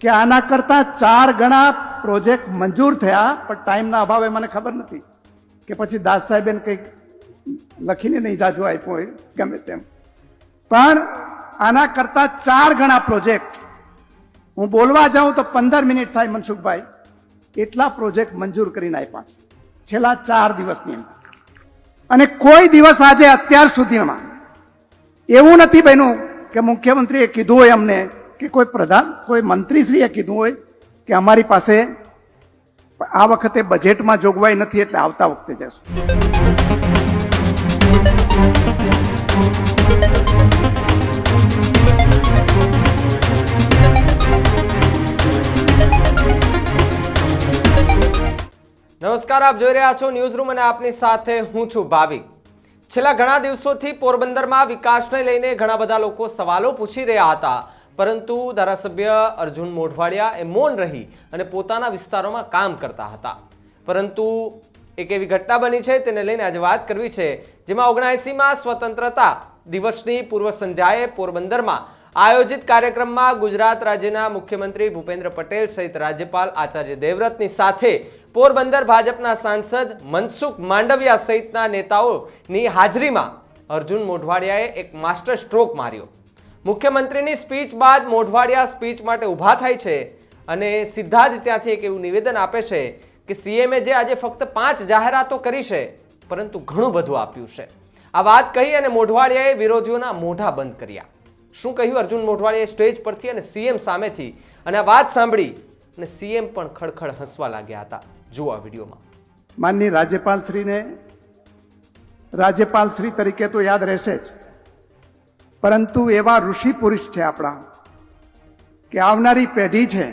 કે આના કરતા 4 ગણા પ્રોજેક્ટ મંજૂર થયા, પણ ટાઈમના અભાવે મને ખબર નથી કે પછી દાસ સાહેબે કંઈક લખીને નહીં જાજુ આપ્યો હોય ગમે તેમ, પણ આના કરતા 4 ગણા પ્રોજેક્ટ હું બોલવા જાઉં તો 15 મિનિટ થાય મનસુખભાઈ, એટલા પ્રોજેક્ટ મંજૂર કરીને આપ્યા છે છેલ્લા 4 દિવસની અંદર. અને કોઈ દિવસ આજે અત્યાર સુધીમાં એવું નથી બન્યું કે મુખ્યમંત્રીએ કીધું હોય અમને કે કોઈ મંત્રીશ્રીએ કીધું હોય કે અમારી પાસે આ વખતે બજેટમાં જોગવાઈ નથી એટલે આવતા વખતે જશું. નમસ્કાર, આપ જોઈ રહ્યા છો ન્યૂઝ રૂમ અને આપની સાથે હું છું ભાવિક. છેલ્લા ઘણા દિવસોથી પોરબંદરમાં વિકાસને લઈને ઘણા બધા લોકો સવાલો પૂછી રહ્યા હતા, પરંતુ ધારાસભ્ય અર્જુન મોઢવાડિયા એ મૌન રહી અને પોતાના વિસ્તારોમાં કામ કરતા હતા. પરંતુ એક એવી ઘટના બની છે તેને લઈને આજે વાત કરવી છે, જેમાં 79માં સ્વતંત્રતા દિવસની પૂર્વ સંધ્યાએ પોરબંદરમાં આયોજિત કાર્યક્રમમાં ગુજરાત રાજ્યના મુખ્યમંત્રી ભૂપેન્દ્ર પટેલ સહિત રાજ્યપાલ આચાર્ય દેવવ્રતની સાથે પોરબંદર ભાજપના સાંસદ મનસુખ માંડવિયા સહિતના નેતાઓની હાજરીમાં અર્જુન મોઢવાડિયાએ એક માસ્ટર સ્ટ્રોક માર્યો. મુખ્યમંત્રીની સ્પીચ બાદ મોઢવાડિયા સ્પીચ માટે ઊભા થાય છે અને સીધા જ ત્યાંથી એક એવું નિવેદન આપે છે કે સીએમએ જે આજે ફક્ત 5 જાહેરાતો કરી છે, પરંતુ ઘણું બધું આપ્યું છે. આ વાત કહી અને મોઢવાડિયાએ વિરોધીઓના મોઢા બંધ કર્યા. શું કહ્યું અર્જુન મોઢવાડિયાએ સ્ટેજ પરથી અને સીએમ સામેથી, અને આ વાત સાંભળી અને સીએમ પણ ખડખડ હસવા લાગ્યા હતા. જુઓ આ વિડીયોમાં. માનની રાજ્યપાલશ્રી તરીકે તો યાદ રહેશે જ, પરંતુ એવા ઋષિ પુરુષ છે આપણા કે આવનારી પેઢી છે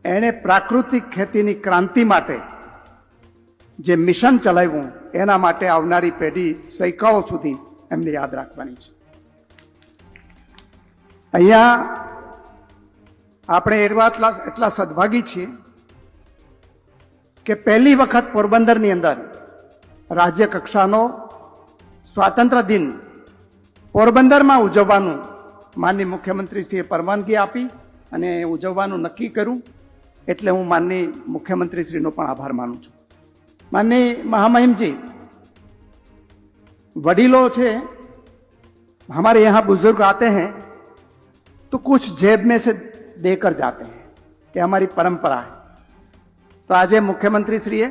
એણે પ્રાકૃતિક ખેતીની ક્રાંતિ માટે જે મિશન ચલાવ્યું એના માટે આવનારી પેઢી સૈકાઓ સુધી એમને યાદ રાખવાની છે. અહીંયા આપણે એટલા સદભાગી છીએ કે પહેલી વખત પોરબંદરની અંદર રાજ્ય કક્ષાનો સ્વાતંત્ર્ય દિન પોરબંદરમાં ઉજવવાનું માનનીય મુખ્યમંત્રીશ્રીએ પરવાનગી આપી અને ઉજવવાનું નક્કી કર્યું, એટલે હું માનનીય મુખ્યમંત્રીશ્રીનો પણ આભાર માનું છું. માનનીય महामहिम जी, वडीलों છે हमारे यहाँ बुजुर्ग आते हैं तो कुछ जेब में से देकर जाते हैं, ये हमारी परंपरा है. तो आज मुख्यमंत्रीश्रीए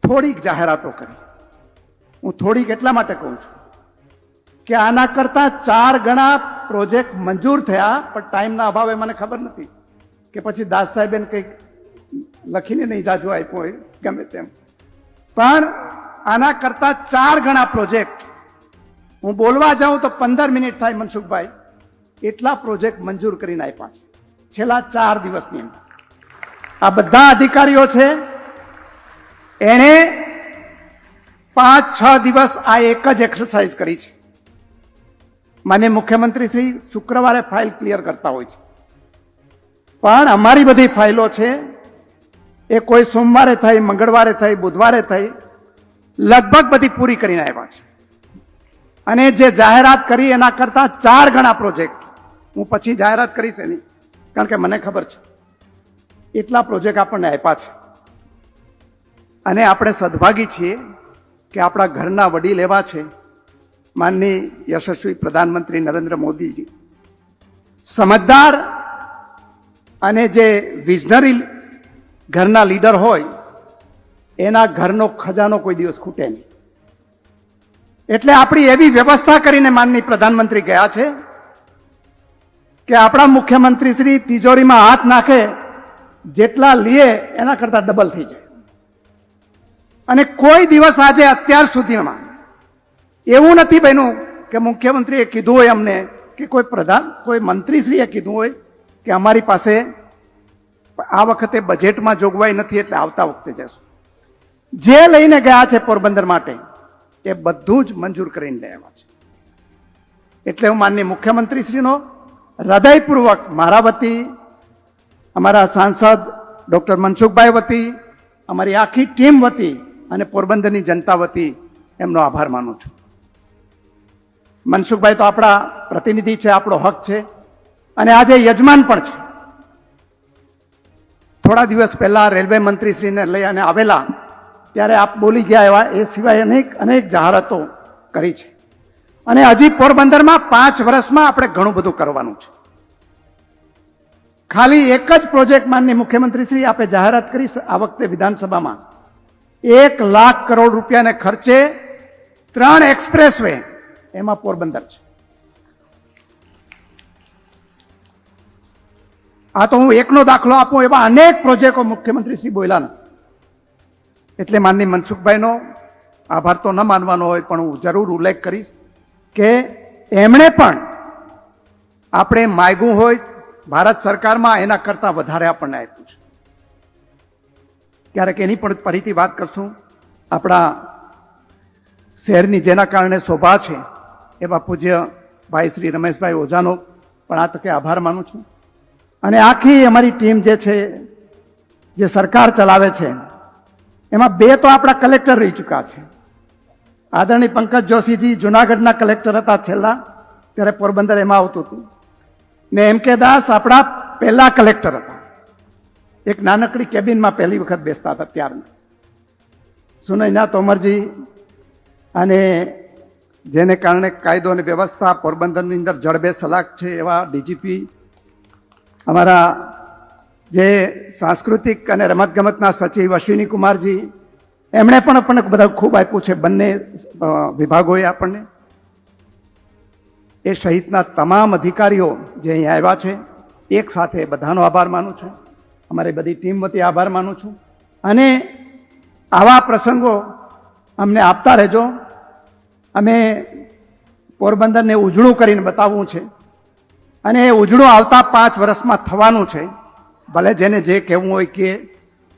થોડીક જાહેરાતો કરી. હું થોડીક એટલા માટે કહું છું કે આના કરતા 4 ગણા પ્રોજેક્ટ મંજૂર થયા, પણ ટાઈમના અભાવે મને ખબર નથી કે પછી દાસ સાહેબે કંઈક લખીને નહીં જાજુ આપ્યો હોય ગમે તેમ, પણ આના કરતા 4 ગણા પ્રોજેક્ટ હું બોલવા જાઉં તો 15 મિનિટ થાય મનસુખભાઈ, એટલા પ્રોજેક્ટ મંજૂર કરીને આપ્યા છે છેલ્લા 4 દિવસની અંદર. આ બધા અધિકારીઓ છે એણે 5-6 દિવસ આ એક જ એક્સરસાઇઝ કરી છે. માન્ય મુખ્યમંત્રી શ્રી શુક્રવારે ફાઇલ ક્લિયર કરતા હોય છે, પણ અમારી બધી ફાઇલો છે એ કોઈ સોમવારે થઈ, મંગળવારે થઈ, બુધવારે થઈ, લગભગ બધી પૂરી કરીને આવ્યા છે. અને જે જાહેરાત કરી એના કરતા 4 ગણા પ્રોજેક્ટ, હું પછી જાહેરાત કરીશ એની, કારણ કે મને ખબર છે એટલા પ્રોજેક્ટ આપણને આપ્યા છે. અને આપણે સદભાગી છીએ કે આપણા ઘરના વડીલ એવા છે માનનીય યશસ્વી પ્રધાનમંત્રી નરેન્દ્ર મોદીજી, સમજદાર અને જે વિઝનરી ઘરના લીડર હોય એના ઘરનો ખજાનો કોઈ દિવસ ખૂટે નહીં. એટલે આપણી એવી વ્યવસ્થા કરીને માનનીય પ્રધાનમંત્રી ગયા છે કે આપણા મુખ્યમંત્રી શ્રી તિજોરીમાં હાથ નાખે જેટલા લે એના કરતા ડબલ થઈ જાય. અને કોઈ દિવસ આજે અત્યાર સુધીમાં એવું નથી બન્યું કે મુખ્યમંત્રીએ કીધું હોય અમને કે કોઈ મંત્રીશ્રીએ કીધું હોય કે અમારી પાસે આ વખતે બજેટમાં જોગવાઈ નથી એટલે આવતા વખતે જશું. જે લઈને ગયા છે પોરબંદર માટે એ બધું જ મંજૂર કરીને લઈ આવ્યા છે. એટલે હું માનનીય મુખ્યમંત્રીશ્રીનો હૃદયપૂર્વક મારા વતી, અમારા સાંસદ ડોક્ટર મનસુખભાઈ વતી, અમારી આખી ટીમ વતી અને પોરબંદરની જનતા વતી એમનો આભાર માનું છું. મનસુખભાઈ તો આપણા પ્રતિનિધિ છે, આપણો હક છે અને આજે યજમાન પણ છે. થોડા દિવસ પહેલા રેલવે મંત્રીશ્રીને લઈ અને આવેલા ત્યારે આપ બોલી ગયા એવા એ સિવાય અનેક જાહેરાતો કરી છે. અને હજી પોરબંદરમાં 5 વર્ષમાં આપણે ઘણું બધું કરવાનું છે. ખાલી એક જ પ્રોજેક્ટ માનની મુખ્યમંત્રીશ્રી આપે જાહેરાત કરી આ વખતે વિધાનસભામાં 1 લાખ કરોડ રૂપિયાને ખર્ચે 3 એક્સપ્રેસ વે, એમાં પોરબંદર છે. આ તો હું એકનો દાખલો આપું, એવા અનેક પ્રોજેક્ટો મુખ્યમંત્રીશ્રી બોલ્યા નથી. એટલે માનની મનસુખભાઈનો આભાર તો ન માનવાનો હોય, પણ હું જરૂર ઉલ્લેખ કરીશ કે એમણે પણ આપણે માગ્યું હોય ભારત સરકારમાં એના કરતા વધારે આપણને આપ્યું છે. ક્યારેક એની પણ ફરીથી વાત કરશું. આપણા શહેરની જેના કારણે શોભા છે એવા પૂજ્ય ભાઈ શ્રી રમેશભાઈ ઓઝાનો પણ આ તકે આભાર માનું છું. અને આખી અમારી ટીમ જે છે, જે સરકાર ચલાવે છે, એમાં 2 તો આપણા કલેક્ટર રહી ચૂક્યા છે. આદરણીય પંકજ જોશીજી જુનાગઢના કલેક્ટર હતા છેલ્લા, ત્યારે પોરબંદર એમાં આવતું હતું. ને એમ કે દાસ આપણા પહેલા કલેક્ટર હતા, એક નાનકડી કેબિનમાં પહેલી વખત બેસતા હતા ત્યારના. સુનૈના તોમરજી, અને જેને કારણે કાયદો અને વ્યવસ્થા પોરબંદરની અંદર જડબે સલાક છે એવા ડીજીપી, અમારા જે સાંસ્કૃતિક અને રમતગમતના સચિવ અશ્વિની કુમારજી, એમણે પણ આપણને બધા ખૂબ આપ્યું છે, બંને વિભાગોએ આપણને. એ સહિતના તમામ અધિકારીઓ જે અહીંયા આવ્યા છે, એક સાથે બધાનો આભાર માનું છું. અમારી બધી ટીમ વતી આભાર માનું છું. અને આવા પ્રસંગો અમને આપતા રહેજો. અમે પોરબંદરને ઉજળું કરીને બતાવવું છે, અને એ ઉજળું આવતા 5 વર્ષમાં થવાનું છે. ભલે જેને જે કહેવું હોય કે,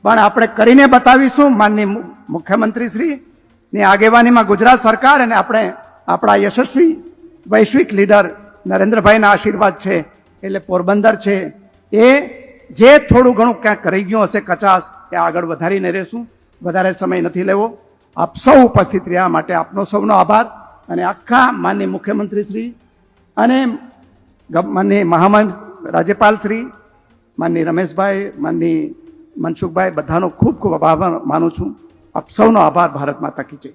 પણ આપણે કરીને બતાવીશું. માનની મુખ્યમંત્રીશ્રીની આગેવાનીમાં ગુજરાત સરકાર અને આપણે આપણા યશસ્વી વૈશ્વિક લીડર નરેન્દ્રભાઈના આશીર્વાદ છે. એટલે પોરબંદર છે એ જે થોડું ઘણું ક્યાંક રહી ગયું હશે કચાશ, એ આગળ વધારીને રહેશું. વધારે સમય નથી લેવો. આપ સૌ ઉપસ્થિત રહ્યા માટે આપનો સૌનો આભાર. અને આખા માનની મુખ્યમંત્રીશ્રી અને માનની મહામહિમ રાજ્યપાલ શ્રી, માનની રમેશભાઈ, માનની મનસુખભાઈ, બધાનો ખૂબ ખૂબ આભાર માનું છું. આપ સૌનો આભાર. ભારત માતા કી જય.